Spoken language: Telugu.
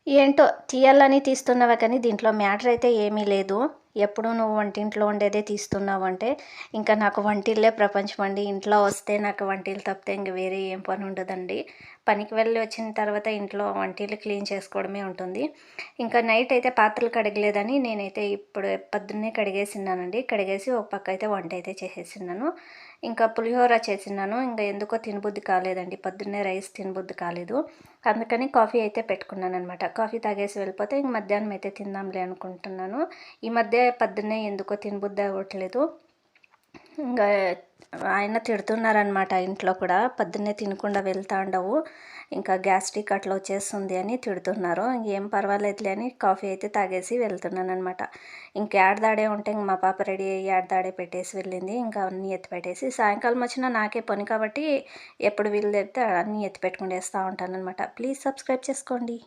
ఏంటో తీయాలని తీస్తున్నావా కానీ దీంట్లో మ్యాటర్ అయితే ఏమీ లేదు. ఎప్పుడు నువ్వు వంటింట్లో ఉండేదే తీస్తున్నావంటే, ఇంకా నాకు వంటిల్లే ప్రపంచమండి. ఇంట్లో వస్తే నాకు వంటిల్లు తప్పితే ఇంక వేరే ఏం పని ఉండదండి. పనికి వెళ్ళి వచ్చిన తర్వాత ఇంట్లో వంటిల్లు క్లీన్ చేసుకోవడమే ఉంటుంది. ఇంకా నైట్ అయితే పాత్రలు కడగలేదని నేనైతే ఇప్పుడు పొద్దున్నే కడిగేసిన్నానండి. కడిగేసి ఒక పక్క అయితే వంట అయితే చేసేసిన్నాను. ఇంకా పులిహోర చేసిన్నాను. ఇంకా ఎందుకో తినబుద్ధి కాలేదండి. పొద్దున్నే రైస్ తినబుద్ధి కాలేదు. అందుకని కాఫీ అయితే పెట్టుకున్నాననమాట. కాఫీ తాగేసి వెళ్ళిపోతే ఇంక మధ్యాహ్నం అయితే తిందాంలే అనుకుంటున్నాను. ఈ మధ్య పొద్దున్నే ఎందుకో తినబుద్ధి అవ్వట్లేదు. ఇంకా ఆయన తిడుతున్నారనమాట ఇంట్లో కూడా, పొద్దున్నే తినకుండా వెళ్తా ఉండవు, ఇంకా గ్యాస్ట్రిక్ అట్లా వచ్చేస్తుంది అని తిడుతున్నారు. ఇంకేం పర్వాలేదులే అని కాఫీ అయితే తాగేసి వెళ్తున్నాను అనమాట. ఇంక ఏడదాడే ఉంటే ఇంక మా పాప రెడీ అయ్యి ఏడదాడే పెట్టేసి వెళ్ళింది. ఇంకా అన్నీ ఎత్తి పెట్టేసి సాయంకాలం వచ్చినా నాకే పని కాబట్టి ఎప్పుడు వీలు తెస్తే అన్నీ ఎత్తి పెట్టుకుని వేస్తూ ఉంటాను అనమాట. ప్లీజ్ సబ్స్క్రైబ్ చేసుకోండి.